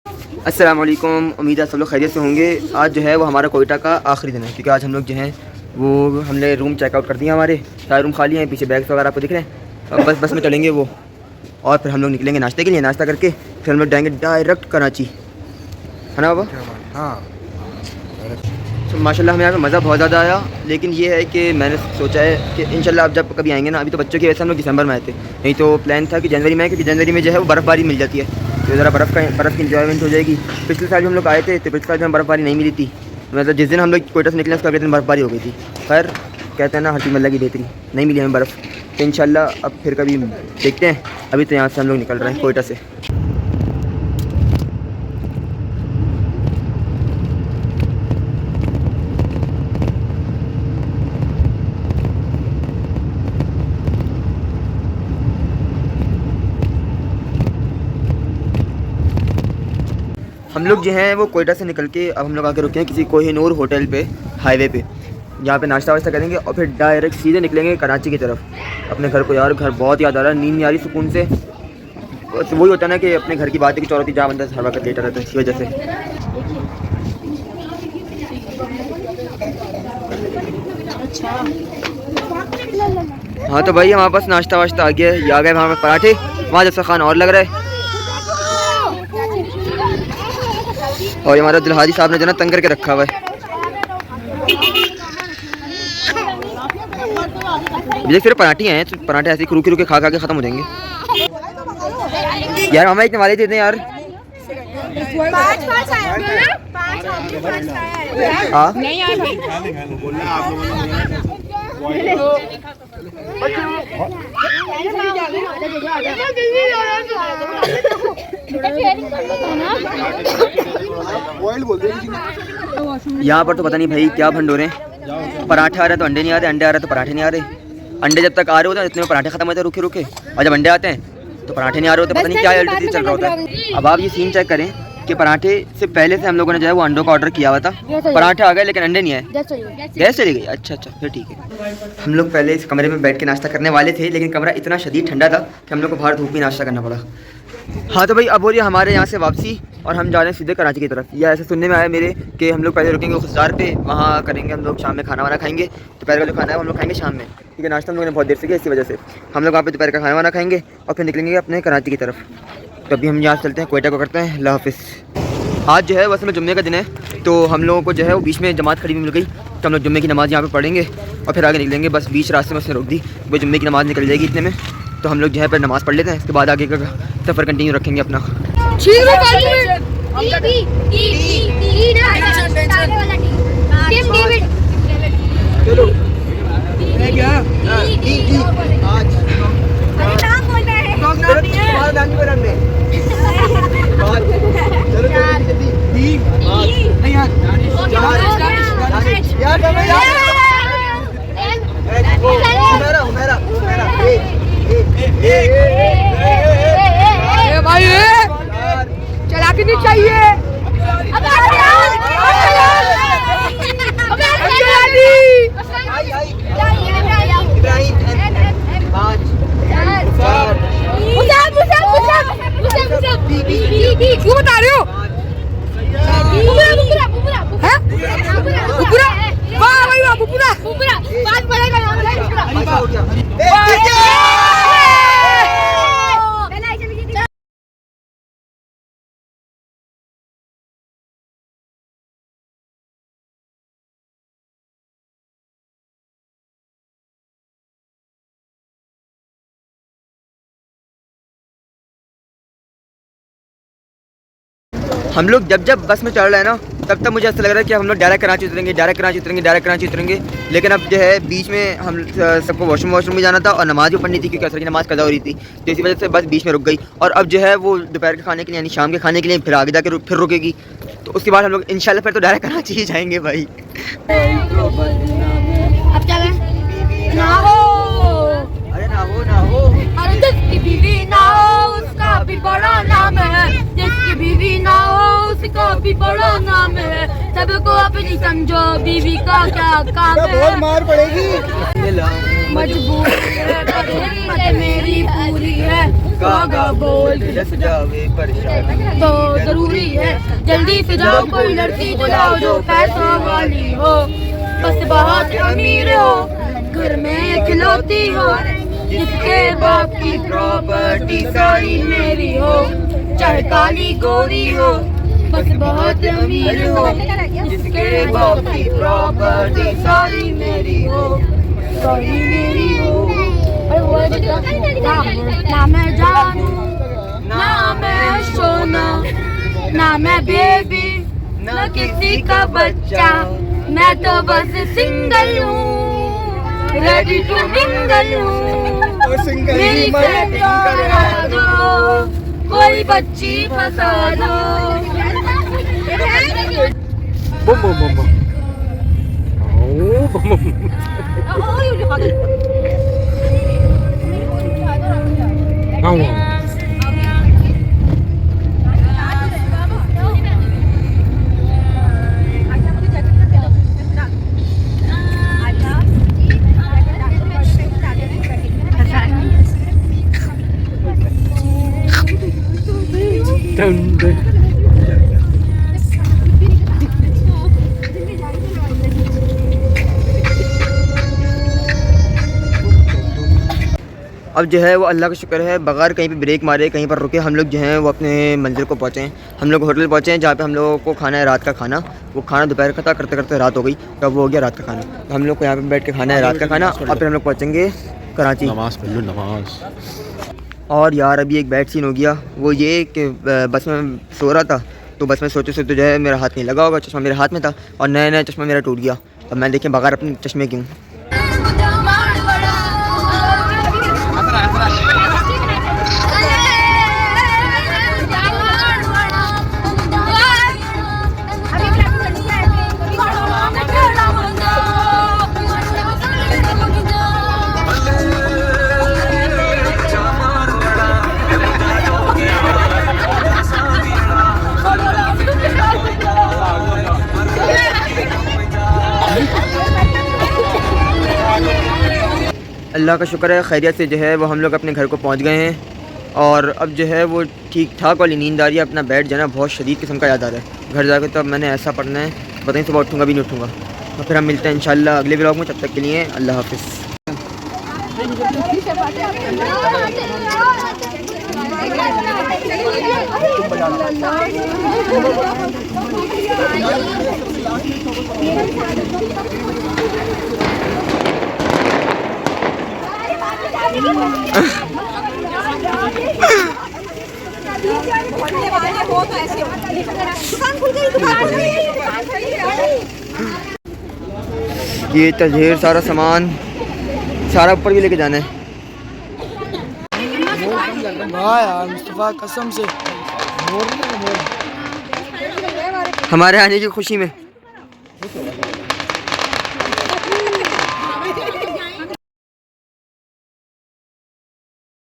अस्सलाम वालेकुम, उम्मीद है सब लोग खैरियत से होंगे। आज जो है वो हमारा कोयटा का आखिरी दिन है, क्योंकि आज हम लोग जो हैं वो हमने रूम चेकआउट कर दिया। हमारे सारे रूम खाली हैं, पीछे बैग्स वगैरह आपको दिख रहे हैं। अब बस में चलेंगे वो, और फिर हम लोग निकलेंगे नाश्ते के लिए। नाश्ता करके फिर हम लोग जाएंगे डायरेक्ट कराची, है ना बाबा? हाँ। तो माशाल्लाह हमें यहाँ पे मज़ा बहुत ज़्यादा आया। लेकिन ये है कि मैंने सोचा है कि इंशाल्लाह अब जब कभी आएंगे ना, अभी तो बच्चों की वजह से हम लोग दिसंबर में आए थे, नहीं तो प्लान था कि जनवरी में आए, क्योंकि जनवरी में जो है वो बर्फ़बारी मिल जाती है, तो ज़रा बर्फ़ की इंजॉयमेंट हो जाएगी। पिछले साल भी हम लोग आए थे, तो पिछले साल में बर्फ़बारी नहीं मिली थी, मतलब जिस दिन हम लोग कोयटा से निकले उसका अगले दिन बर्फ़बारी हो गई थी। खैर कहते हैं ना, हर चीज़ अल्लाह की देती, नहीं मिली हमें बर्फ़, तो इंशाल्लाह अब फिर कभी देखते हैं। अभी तो यहाँ से हम लोग निकल रहे हैं कोयटा से। हम लोग जो हैं वो कोयटा से निकल के अब हम लोग आके रुके हैं किसी कोहिनूर होटल पे, हाईवे पे, जहाँ पे नाश्ता वाश्ता करेंगे और फिर डायरेक्ट सीधे निकलेंगे कराची की तरफ, अपने घर को। यार घर बहुत याद आ रहा है, नींद नहीं आ रही सुकून से। तो वही होता है ना कि अपने घर की बातें की चौराती, जहाँ बंदा हर वक्त लेटा रहता है, इसी वजह से। हाँ तो भाई हमारे पास नाश्ता वाश्ता आ गया है, ये आ गए वहाँ पे पराठे, वहाँ जैसा खान और लग रहा है। और हमारा दुल्हाजी साहब ने जो ना तंग करके रखा हुआ है। ये सिर्फ पराठे हैं, तो पराठे ऐसे रुके रुके खा के ख़त्म हो जाएंगे। यार हमें इतने वाले देते हैं यार। हाँ यहाँ पर तो पता नहीं भाई क्या भंडोरे हैं। पराठे आ रहे तो अंडे नहीं आ रहे, अंडे आ रहे तो पराठे नहीं आ रहे। अंडे जब तक आ रहे होते हैं इतने में पराठे खत्म होते हैं रुके रुके, और जब अंडे आते हैं तो पराठे नहीं आ रहे होते। पता नहीं क्या अल्टीमेटली चल रहा होता है। अब आप ये सीन चेक करें कि पराठे से पहले से हम लोगों ने जो है वो अंडों का ऑर्डर किया हुआ था, पराठे आ गए लेकिन अंडे नहीं आए। गैस चली गई? अच्छा फिर ठीक है। हम लोग पहले इस कमरे में बैठ के नाश्ता करने वाले थे, लेकिन कमरा इतना शदीद ठंडा था कि हम लोग को बाहर धूप में नाश्ता करना पड़ा। हाँ तो भाई अब हो रही है हमारे यहाँ से वापसी, और हम जा रहे हैं सीधे कराची की तरफ। या ऐसे सुनने में आया मेरे कि हम लोग पहले रुकेंगे खुशदार पे, वहाँ करेंगे हम लोग शाम में खाना वाना खाएंगे। दोपहर का जो खाना है हम लोग खाएंगे शाम में, क्योंकि नाश्ता हम लोगों ने बहुत देर से किया, इसी वजह से हम लोग वहाँ पे दोपहर का खाना वाना खाएंगे और फिर निकलेंगे अपने कराची की तरफ। तो अभी हम यहाँ चलते हैं, कोयटा को करते हैं अल्लाह हाफ़िज़। आज जो है वैसे में जुम्मे का दिन है, तो हम लोगों को जो है वो बीच में जमात खड़ी मिल गई, तो हम लोग जुम्मे की नमाज़ यहाँ पे पढ़ेंगे और फिर आगे निकलेंगे। बस बीच रास्ते में उसने रोक दी, वो जुम्मे की नमाज़ निकल जाएगी इतने में, तो हम लोग जो है पर नमाज़ पढ़ लेते हैं, इसके बाद आगे का सफ़र कंटिन्यू रखेंगे अपना। चला के नहीं चाहिए। क्यों बता रहे हो? वाह भाई वाह, बुपुरा बात बढ़ेगा यहाँ। हम लोग जब बस में चढ़ रहे हैं ना, तब मुझे ऐसा लग रहा है कि हम लोग डायरेक्ट कराची उतरेंगे। लेकिन अब जो है बीच में हम सबको वॉशरूम भी जाना था और नमाज़ भी पढ़नी थी, क्योंकि असर की नमाज़ कज़ा हो रही थी, तो इसी वजह से बस बीच में रुक गई। और अब जो है वो दोपहर के खाने के लिए यानी शाम के खाने के लिए फिर आगे जाकर फिर रुकेगी, तो उसके बाद हम लोग इंशाल्लाह फिर तो डायरेक्ट कराची ही जाएंगे भाई। अब क्या जिसकी बीवी ना हो उसका भी बड़ा नाम है, जिसकी बीवी ना हो उसका भी बड़ा नाम है। सबको अपनी समझो, बीवी का क्या काम है, मार पड़ेगी। मजबूर है पर हिम्मत मेरी पूरी है, कागा बोल के जस जावे परेशानी तो जरूरी है, जल्दी से जाओ कोई लड़की बुलाओ जो पैसों वाली हो, बस बहुत अमीर हो, घर में इकलौती हो, जिसके बाप की प्रॉपर्टी सारी मेरी हो, चाहे काली गोरी हो, बस बहुत अमीर हो, जिसके बाप की प्रॉपर्टी सारी मेरी हो, सारी मेरी हो। ना मैं जानू, ना मैं सोना, ना मैं बेबी, ना किसी का बच्चा, मैं तो बस सिंगल हूँ, रेडी टू मिंगल हूँ, मेरी फ्रेंड करा दो, कोई बच्ची फंसा दो। बम बम बम बम। ओ बम बम। अब जो है वो अल्लाह का शुक्र है, बगैर कहीं पे ब्रेक मारे कहीं पर रुके हम लोग जो हैं वो अपने मंजिल को पहुँचे हैं। हम लोग होटल पहुँचे हैं जहाँ पे हम लोगों को खाना है रात का खाना। वो खाना दोपहर का था, करते करते रात हो गई, तब वो हो गया रात का खाना। तो हम लोग को यहाँ पे बैठ के खाना है रात का खाना और फिर हम लोग पहुँचेंगे कराची। नमाज पढ़ लो नमाज। और यार अभी एक बैड सीन हो गया, वो ये कि बस में सो रहा था, तो बस में सोते सोते जो है मेरा हाथ नहीं लगा होगा, चश्मा मेरे हाथ में था और नया नया चश्मा मेरा टूट गया। अब मैं देखें बगैर अपने चश्मे क्यों। अल्लाह का शुक्र है खैरियत से जो है वो हम लोग अपने घर को पहुंच गए हैं और अब जो है वो ठीक ठाक वाली नींद आ रही है। अपना बेड जो है ना बहुत शदीद किस्म का याद आ रहा है। घर जाकर तो अब मैंने ऐसा पढ़ना है, पता नहीं सुबह उठूँगा भी नहीं उठूँगा। तो फिर हम मिलते हैं इंशाल्लाह अगले व्लॉग में, तब तक के लिए अल्लाह हाफिज़। ये ढेर सारा सामान सारा ऊपर भी लेके जाना है। वाह यार मुस्तफा कसम से हमारे आने की खुशी में